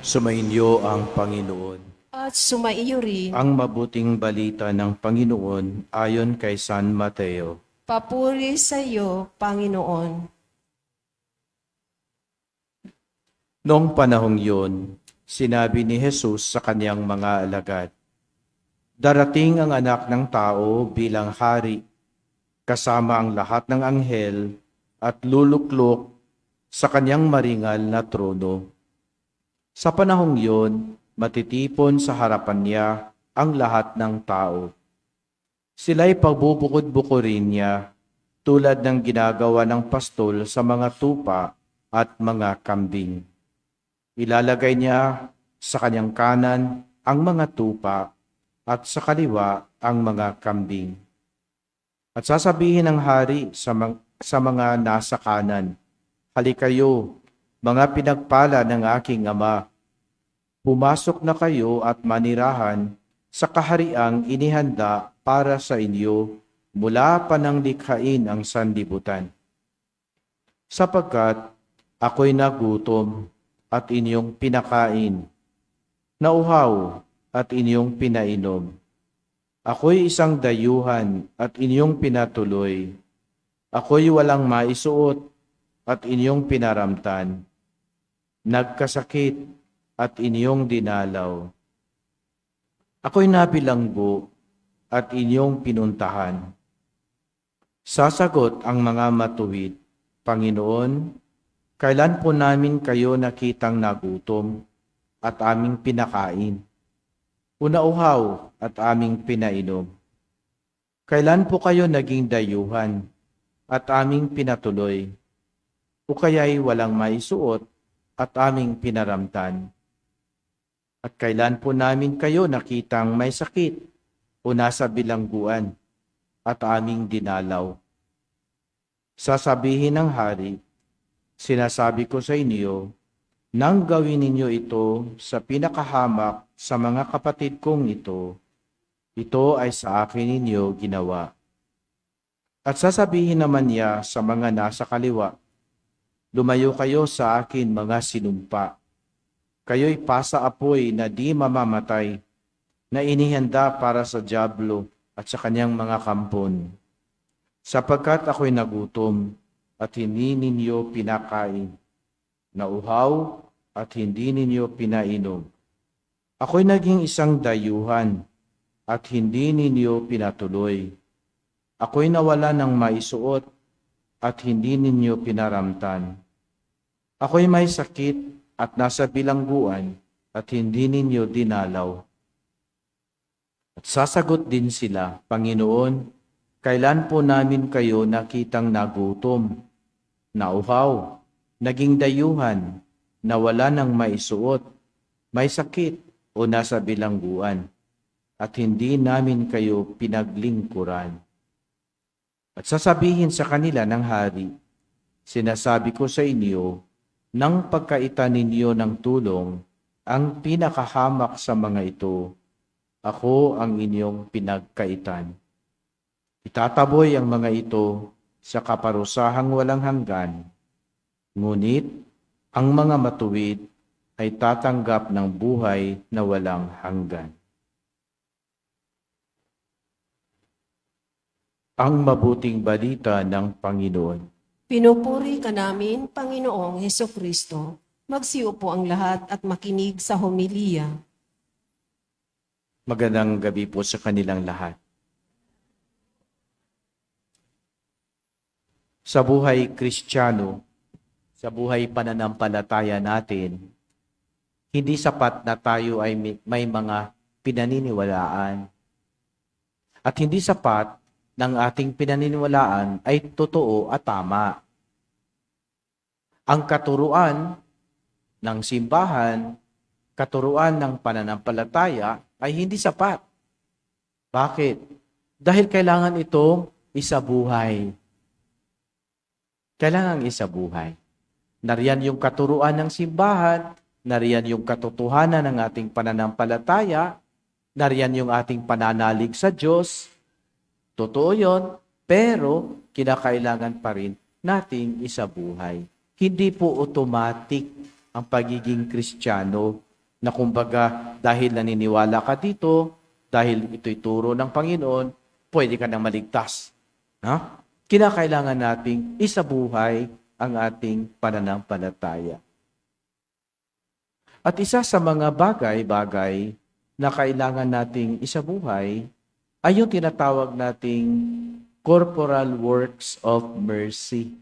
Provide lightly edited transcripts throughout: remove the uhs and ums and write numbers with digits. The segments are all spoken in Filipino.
Sumainyo ang Panginoon. At sumaiyo rin. Ang mabuting balita ng Panginoon ayon kay San Mateo. Papuri sa iyo, Panginoon. Noong panahong yun, sinabi ni Jesus sa kaniyang mga alagad, "Darating ang anak ng tao bilang hari, kasama ang lahat ng anghel at luluklok sa kaniyang maringal na trono. Sa panahong yun, matitipon sa harapan niya ang lahat ng tao. Sila'y pagbubukod-bukurin niya tulad ng ginagawa ng pastol sa mga tupa at mga kambing. Ilalagay niya sa kanyang kanan ang mga tupa at sa kaliwa ang mga kambing. At sasabihin ng hari sa mga nasa kanan, 'Halikayo, mga pinagpala ng aking ama, pumasok na kayo at manirahan sa kahariang inihanda para sa inyo mula pa nang likhain ang sanlibutan. Sapagkat ako'y nagutom at inyong pinakain, nauhaw at inyong pinainom. Ako'y isang dayuhan at inyong pinatuloy. Ako'y walang maisuot at inyong pinaramtan. Nagkasakit at inyong dinalaw. Ako'y nabilanggo at inyong pinuntahan." Sasagot ang mga matuwid, "Panginoon, kailan po namin kayo nakitang nagutom at aming pinakain, o nauhaw at aming pinainom? Kailan po kayo naging dayuhan at aming pinatuloy, o kaya'y walang maisuot at aming pinaramtan? At kailan po namin kayo nakitang may sakit o nasa bilangguan at aming dinalaw?" Sasabihin ng hari, "Sinasabi ko sa inyo, nang gawin ninyo ito sa pinakahamak sa mga kapatid kong ito ay sa akin ninyo ginawa." At sasabihin naman niya sa mga nasa kaliwa, "Lumayo kayo sa akin, mga sinumpa. Kayo'y pasa-apoy na di mamamatay, na inihanda para sa dyablo at sa kanyang mga kampon. Sapagkat ako'y nagutom at hindi ninyo pinakain, nauhaw at hindi ninyo pinainom. Ako'y naging isang dayuhan at hindi ninyo pinatuloy. Ako'y nawala ng maisuot at hindi ninyo pinaramtan. Ako'y may sakit at nasa bilangguan at hindi ninyo dinalaw." At sasagot din sila, "Panginoon, kailan po namin kayo nakitang nagutom, nauhaw, naging dayuhan, nawala ng maisuot, may sakit o nasa bilangguan, at hindi namin kayo pinaglingkuran?" At sasabihin sa kanila ng hari, "Sinasabi ko sa inyo, nang pagkaitan ninyo ng tulong, ang pinakahamak sa mga ito, ako ang inyong pinagkaitan. Itataboy ang mga ito sa kaparusahang walang hanggan, ngunit ang mga matuwid ay tatanggap ng buhay na walang hanggan." Ang mabuting balita ng Panginoon. Pinupuri ka namin, Panginoong Hesukristo. Magsiupo ang lahat at makinig sa homilya. Magandang gabi po sa kanilang lahat. Sa buhay Kristiyano, sa buhay pananampalataya natin, hindi sapat na tayo ay may mga pinaniniwalaan. At hindi sapat ng ating pinaniniwalaan ay totoo at tama. Ang katuruan ng simbahan, katuruan ng pananampalataya ay hindi sapat. Bakit? Dahil kailangan itong isabuhay. Kailangan isabuhay. Nariyan yung katuruan ng simbahan, nariyan yung katotohanan ng ating pananampalataya, nariyan yung ating pananalig sa Diyos. Totoo yun, pero kinakailangan pa rin nating isabuhay. Hindi po automatic ang pagiging Kristiyano Na kumbaga, dahil naniniwala ka dito, dahil ito'y turo ng Panginoon, pwede ka nang maligtas. Ha? Kinakailangan nating isabuhay ang ating pananampalataya. At isa sa mga bagay-bagay na kailangan nating isabuhay ay yung tinatawag nating corporal works of mercy.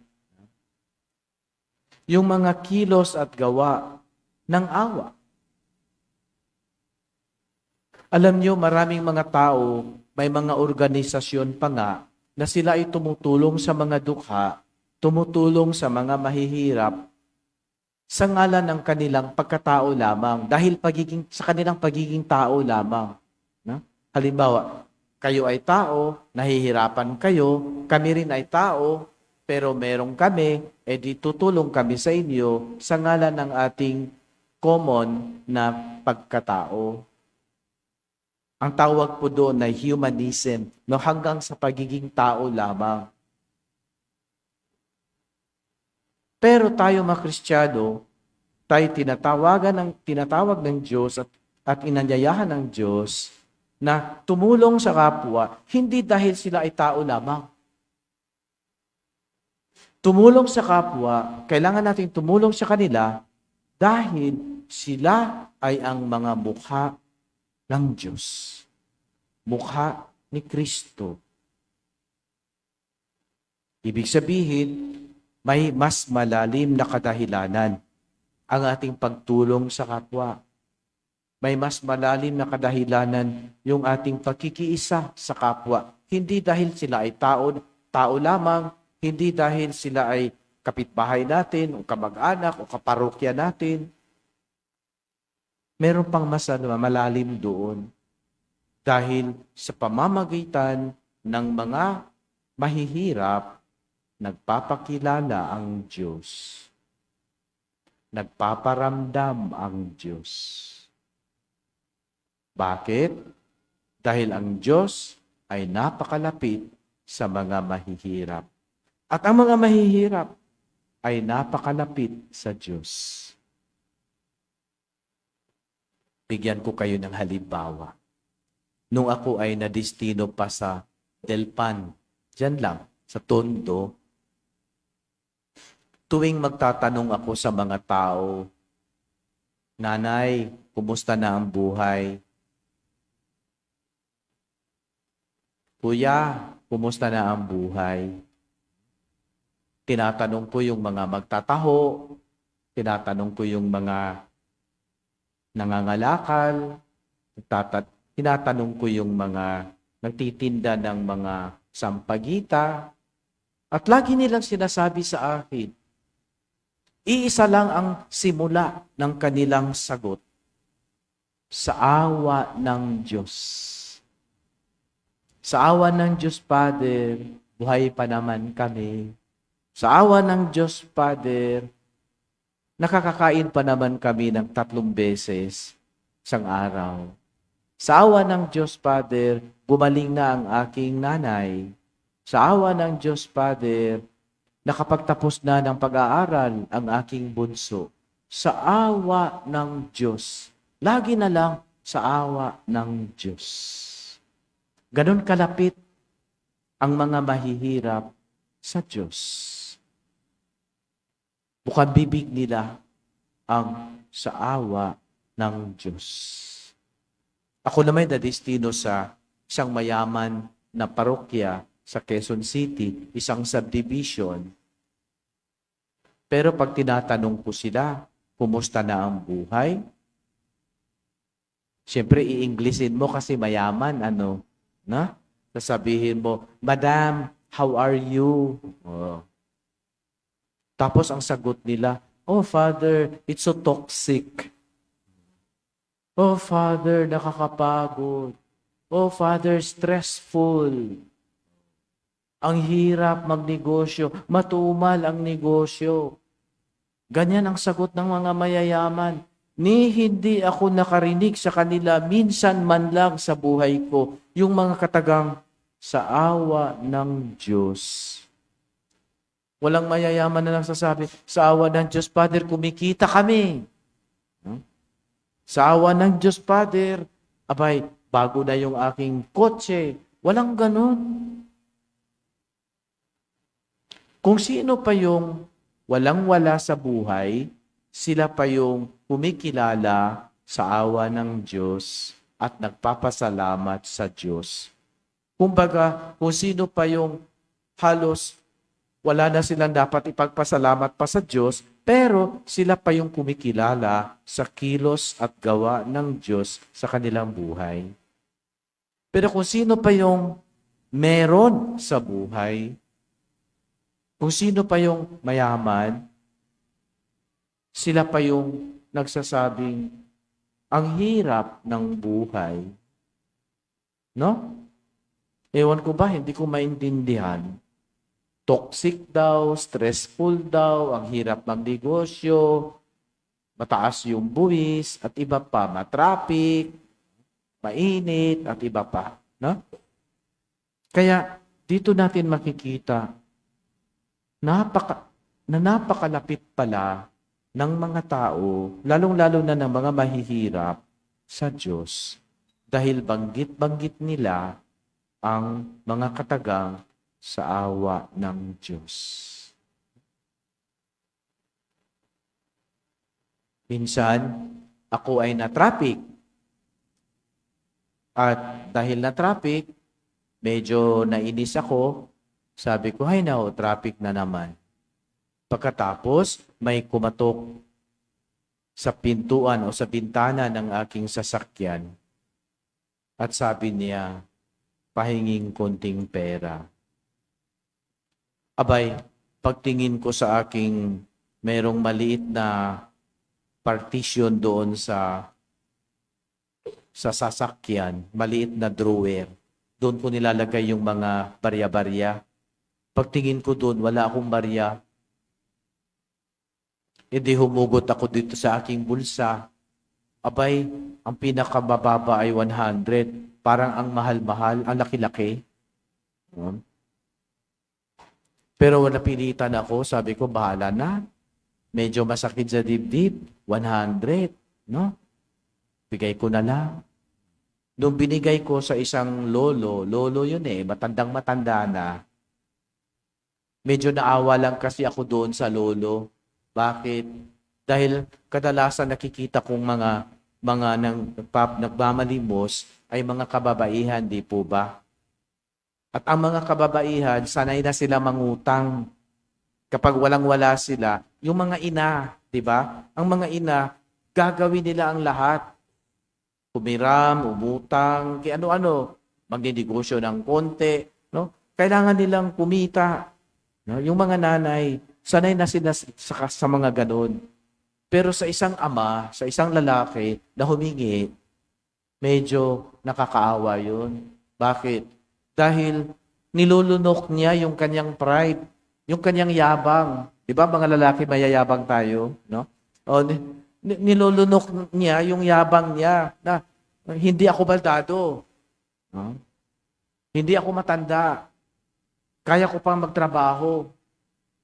Yung mga kilos at gawa ng awa. Alam nyo, maraming mga tao, may mga organisasyon pa nga na sila ay tumutulong sa mga dukha, tumutulong sa mga mahihirap sa ngalan ng kanilang pagkatao lamang, dahil sa kanilang pagiging tao lamang. No? Halimbawa, kayo ay tao, nahihirapan kayo, kami rin ay tao, pero merong kami, di tutulong kami sa inyo sa ngalan ng ating common na pagkatao. Ang tawag po doon ay humanism, no, hanggang sa pagiging tao lamang. Pero tayo mga Kristiyano, tayo tinatawag ng Diyos at inanyayahan ng Diyos na tumulong sa kapwa, hindi dahil sila ay tao lamang. Tumulong sa kapwa, kailangan natin tumulong sa kanila dahil sila ay ang mga mukha ng Diyos. Mukha ni Kristo. Ibig sabihin, may mas malalim na kadahilanan ang ating pagtulong sa kapwa. May mas malalim na kadahilanan yung ating pagkikiisa sa kapwa. Hindi dahil sila ay tao lamang, hindi dahil sila ay kapitbahay natin, o kamag-anak, o kaparokya natin. Meron pang mas malalim doon. Dahil sa pamamagitan ng mga mahihirap, nagpapakilala ang Diyos. Nagpaparamdam ang Diyos. Bakit? Dahil ang Diyos ay napakalapit sa mga mahihirap. At ang mga mahihirap ay napakalapit sa Diyos. Bigyan ko kayo ng halimbawa. Nung ako ay nadestino pa sa Delpan, dyan lang, sa Tondo, tuwing magtatanong ako sa mga tao, Nanay, kumusta na ang buhay? Kuya, kumusta na ang buhay? Tinatanong ko yung mga magtataho, tinatanong ko yung mga nangangalakal, tinatanong ko yung mga nagtitinda ng mga sampagita, at lagi nilang sinasabi sa akin, iisa lang ang simula ng kanilang sagot, sa awa ng Diyos. Sa awa ng Diyos, Father, buhay pa naman kami. Sa awa ng Diyos, Father, nakakakain pa naman kami ng 3 beses isang araw. Sa awa ng Diyos, Father, gumaling na ang aking nanay. Sa awa ng Diyos, Father, nakapagtapos na ng pag-aaral ang aking bunso. Sa awa ng Diyos. Lagi na lang sa awa ng Diyos. Ganon kalapit ang mga mahihirap sa Diyos. Bukang bibig nila ang sa awa ng Diyos. Ako naman nadestino sa isang mayaman na parokya sa Quezon City, isang subdivision. Pero pag tinatanong ko sila, kumusta na ang buhay? Siyempre, i-Englishin mo kasi mayaman, na? Sasabihin mo, Madam, how are you? Oh. Tapos ang sagot nila, oh, Father, it's so toxic. Oh, Father, nakakapagod. Oh, Father, stressful. Ang hirap magnegosyo. Matumal ang negosyo. Ganyan ang sagot ng mga mayayaman. Ni hindi ako nakarinig sa kanila minsan man lang sa buhay ko yung mga katagang sa awa ng Diyos. Walang mayayaman na nagsasabi, sa awa ng Diyos, Father, kumikita kami. Sa awa ng Diyos, Father, abay, bago na yung aking kotse. Walang ganon. Kung sino pa yung walang-wala sa buhay, sila pa yung kumikilala sa awa ng Diyos at nagpapasalamat sa Diyos. Kumbaga, kung sino pa yung halos wala na silang dapat ipagpasalamat pa sa Diyos, pero sila pa yung kumikilala sa kilos at gawa ng Diyos sa kanilang buhay. Pero kung sino pa yung meron sa buhay, kung sino pa yung mayaman, sila pa yung nagsasabing, ang hirap ng buhay. No? Ewan ko ba, hindi ko maintindihan. Toxic daw, stressful daw, ang hirap ng negosyo, mataas yung buwis, at iba pa, matraffic, mainit, at iba pa. No? Kaya, dito natin makikita, napakalapit pala ng mga tao, lalong-lalo na ng mga mahihirap sa Diyos, dahil banggit-banggit nila ang mga katagang sa awa ng Diyos. Minsan, ako ay na-traffic. At dahil na-traffic, medyo nainis ako. Sabi ko, ay no, traffic na naman. Pagkatapos, may kumatok sa pintuan o sa bintana ng aking sasakyan. At sabi niya, pahinging konting pera. Abay, pagtingin ko sa aking merong maliit na partition doon sa sasakyan, maliit na drawer. Doon ko nilalagay yung mga barya-barya. Pagtingin ko doon, wala akong barya. Hindi humugot ako dito sa aking bulsa. Abay, ang pinakamababa ay 100. Parang ang mahal-mahal, ang laki-laki. Pero napilitan ako, sabi ko, bahala na. Medyo masakit sa dibdib, 100. No? Bigay ko na lang. Nung binigay ko sa isang lolo yun matandang-matanda na, medyo naawa lang kasi ako doon sa lolo. Bakit? Dahil kadalasan nakikita kong mga nagmamalimos ay mga kababaihan, di po ba? At ang mga kababaihan, sanay na sila mangutang. Kapag walang-wala sila, yung mga ina, di ba? Ang mga ina, gagawin nila ang lahat. Umiram, umutang, kaya ano-ano, magdinegosyo ng konti, no? Kailangan nilang kumita. No? Yung mga nanay, sanay na sila sa mga ganon. Pero sa isang ama, sa isang lalaki na humingi, medyo nakakaawa yun. Bakit? Dahil nilulunok niya yung kanyang pride, yung kanyang yabang. Di ba mga lalaki mayayabang tayo? No? O, nilulunok niya yung yabang niya na hindi ako baldado. No? Hindi ako matanda. Kaya ko pang magtrabaho.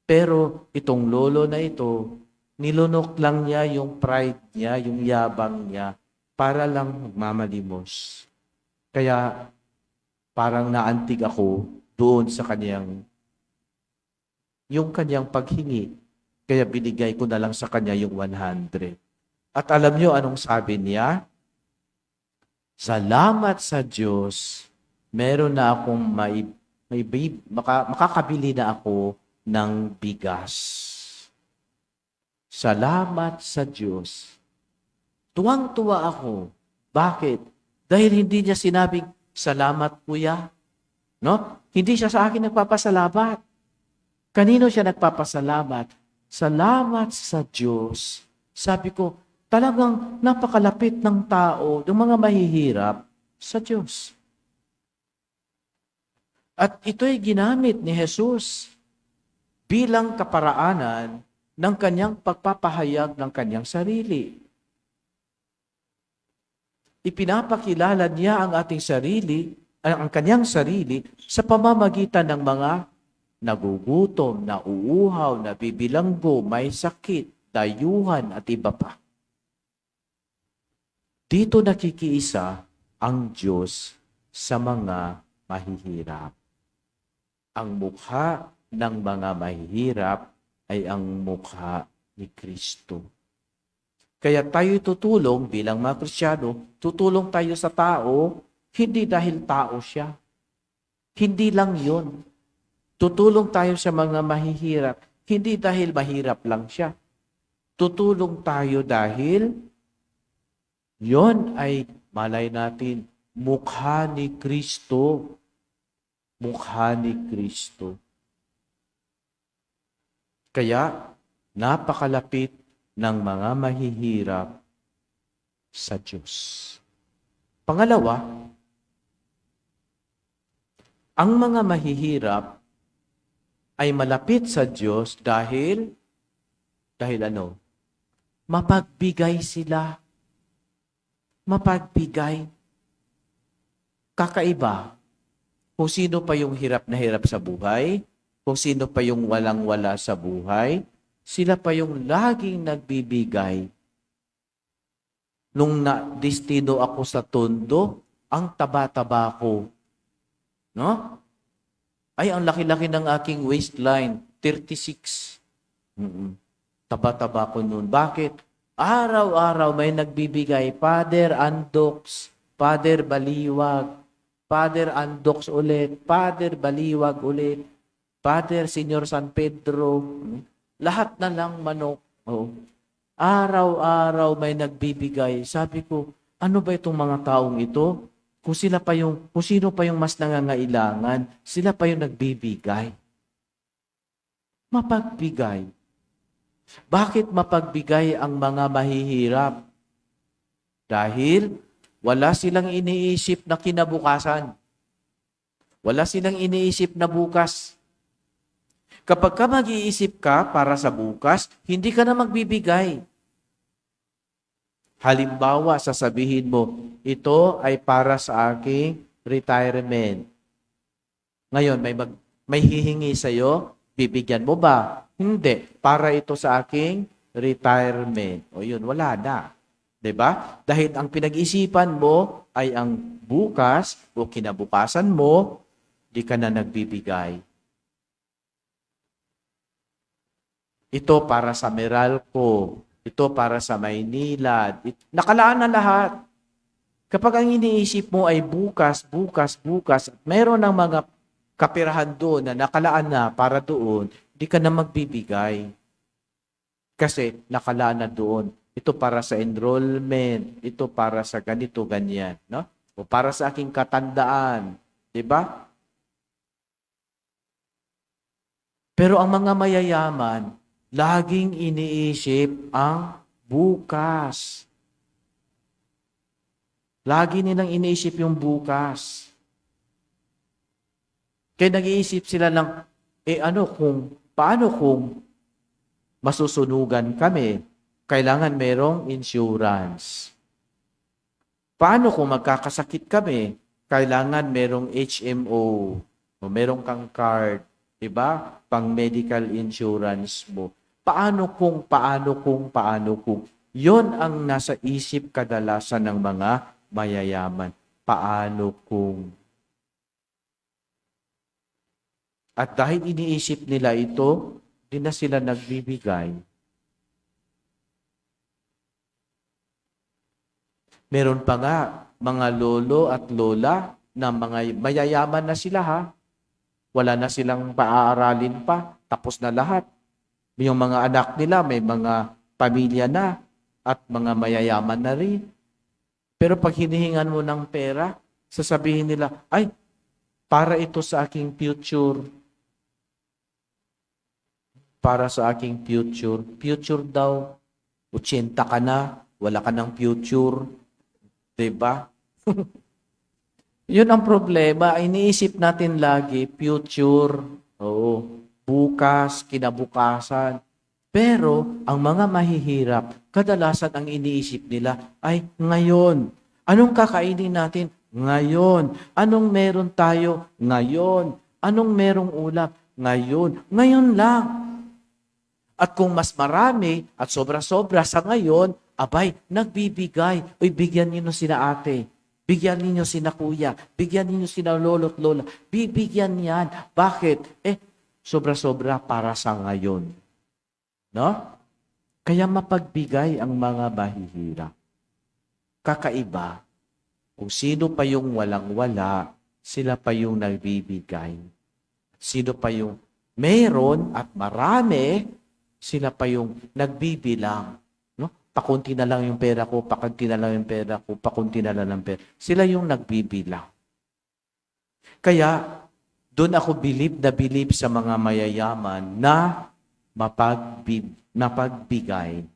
Pero itong lolo na ito, nilunok lang niya yung pride niya, yung yabang niya, para lang magmamalimos. Kaya parang naantig ako doon sa yung kanyang paghingi. Kaya binigay ko na lang sa kanya yung 100. At alam niyo anong sabi niya? Salamat sa Diyos, meron na akong makakabili na ako ng bigas. Salamat sa Diyos. Tuwang-tuwa ako. Bakit? Dahil hindi niya sinabing, salamat kuya. No? Hindi siya sa akin nagpapasalamat. Kanino siya nagpapasalamat? Salamat sa Diyos. Sabi ko, talagang napakalapit ng tao, ng mga mahihirap sa Diyos. At ito'y ginamit ni Jesus bilang kaparaanan ng kanyang pagpapahayag ng kanyang sarili. Ipinapakilala niya ang ating sarili, ang kanyang sarili sa pamamagitan ng mga nagugutom, nauuhaw, nabibilanggo, may sakit, dayuhan at iba pa. Dito nakikiisa ang Diyos sa mga mahihirap. Ang mukha ng mga mahihirap ay ang mukha ni Kristo. Kaya tayo tutulong bilang mga Kristiyano, tutulong tayo sa tao, hindi dahil tao siya. Hindi lang yun. Tutulong tayo sa mga mahihirap, hindi dahil mahirap lang siya. Tutulong tayo dahil yon ay malay natin, mukha ni Kristo. Mukha ni Kristo. Kaya, napakalapit ng mga mahihirap sa Diyos. Pangalawa, ang mga mahihirap ay malapit sa Diyos dahil ano? Mapagbigay sila. Mapagbigay. Kakaiba. Kung sino pa yung hirap na hirap sa buhay, kung sino pa yung walang-wala sa buhay, sila pa yung laging nagbibigay. Nung na-destino ako sa tondo, ang taba-taba ko. No? Ay, ang laki-laki ng aking waistline, 36. Taba-taba ko noon. Bakit? Araw-araw may nagbibigay, Father Andox, Father Baliwag, Father Andox ulit, Father Baliwag ulit, Father Senyor San Pedro, lahat na lang manok. Oh. Araw-araw may nagbibigay. Sabi ko, ano ba itong mga taong ito? Kung sino pa yung mas nangangailangan, sila pa yung nagbibigay. Mapagbigay. Bakit mapagbigay ang mga mahihirap? Dahil wala silang iniisip na kinabukasan. Wala silang iniisip na bukas. Kapag ka mag-iisip ka para sa bukas, hindi ka na magbibigay. Halimbawa, sasabihin mo, ito ay para sa aking retirement. Ngayon, may hihingi sa'yo, bibigyan mo ba? Hindi. Para ito sa aking retirement. O yun, wala na. 'Di ba? Dahil ang pinag-isipan mo ay ang bukas o kinabukasan mo, di ka na nagbibigay. Ito para sa Meralco. Ito para sa Maynila. Nakalaan na lahat. Kapag ang iniisip mo ay bukas, at meron ng mga kapirahan doon na nakalaan na para doon, di ka na magbibigay. Kasi nakalaan na doon. Ito para sa enrollment, ito para sa ganito, ganyan, no? O para sa aking katandaan, 'di ba? Pero ang mga mayayaman, laging iniisip ang bukas. Lagi nilang iniisip yung bukas. Kaya nag-iisip sila ng, paano kung masusunugan kami? Kailangan merong insurance. Paano kung magkakasakit kami? Kailangan merong HMO o merong kang card, 'di ba? Pang medical insurance mo. Paano kung? 'Yon ang nasa isip kadalasan ng mga mayayaman. Paano kung? At dahil iniisip nila ito, di na sila nagbibigay. Meron pa nga mga lolo at lola na mga mayayaman na sila ha. Wala na silang paaaralin pa. Tapos na lahat. Yung mga anak nila may mga pamilya na at mga mayayaman na rin. Pero pag hinihingan mo ng pera, sasabihin nila, ay, para ito sa aking future. Para sa aking future. Future daw. 80 ka na, wala ka ng future. Diba? Yun ang problema. Iniisip natin lagi, future, bukas, kinabukasan. Pero, ang mga mahihirap, kadalasan ang iniisip nila ay ngayon. Anong kakainin natin? Ngayon. Anong meron tayo? Ngayon. Anong merong ulam? Ngayon. Ngayon lang. At kung mas marami at sobra-sobra sa ngayon, abay, nagbibigay. Uy, bigyan niyo sina ate. Bigyan niyo sina kuya. Bigyan niyo sina lolo't lola. Bibigyan yan. Bakit? Sobra-sobra para sa ngayon. No? Kaya mapagbigay ang mga mahihirap. Kakaiba. Kung sino pa yung walang-wala, sila pa yung nagbibigay. Sino pa yung meron at marami, sila pa yung nagbibilang. No? Pakunti na lang yung pera ko, pakunti na lang yung pera ko, pakunti na lang ang pera. Sila yung nagbibilang. Kaya, doon ako bilib sa mga mayayaman na mapagbigay.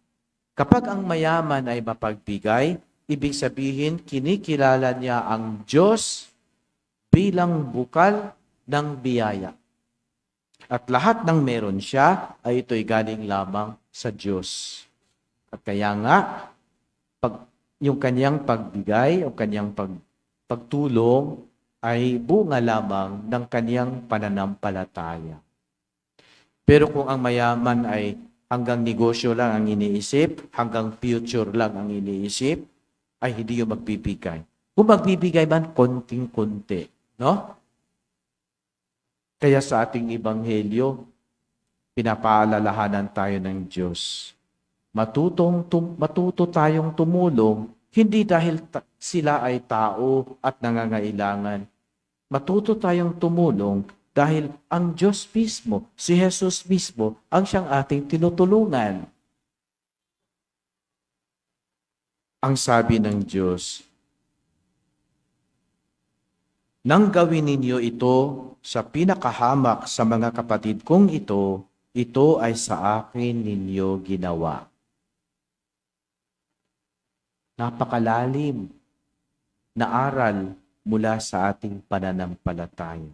Kapag ang mayaman ay mapagbigay, ibig sabihin, kinikilala niya ang Diyos bilang bukal ng biyaya. At lahat ng meron siya ay ito'y galing lamang sa Diyos. At kaya nga, yung kanyang pagbigay o kanyang pagtulong ay bunga lamang ng kanyang pananampalataya. Pero kung ang mayaman ay hanggang negosyo lang ang iniisip, hanggang future lang ang iniisip, ay hindi yung magbibigay. Kung magbibigay man, konting-konti. No? Kaya sa ating ebanghelyo, pinapaalalahanan tayo ng Diyos. Matuto tayong tumulong, hindi dahil sila ay tao at nangangailangan. Matuto tayong tumulong dahil ang Diyos mismo, si Jesus mismo, ang siyang ating tinutulungan. Ang sabi ng Diyos, nang gawin ninyo ito sa pinakahamak sa mga kapatid kong ito ay sa akin ninyo ginawa. Napakalalim na aral mula sa ating pananampalataya.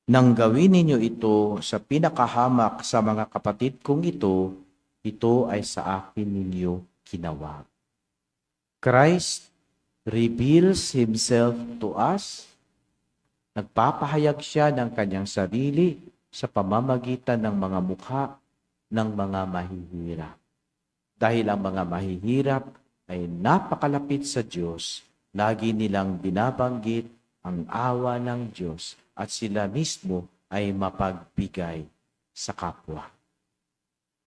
Nang gawin ninyo ito sa pinakahamak sa mga kapatid kong ito ay sa akin ninyo ginawa. Christ reveals Himself to us. Nagpapahayag siya ng kanyang sarili sa pamamagitan ng mga mukha ng mga mahihirap. Dahil ang mga mahihirap ay napakalapit sa Diyos, lagi nilang binabanggit ang awa ng Diyos at sila mismo ay mapagbigay sa kapwa.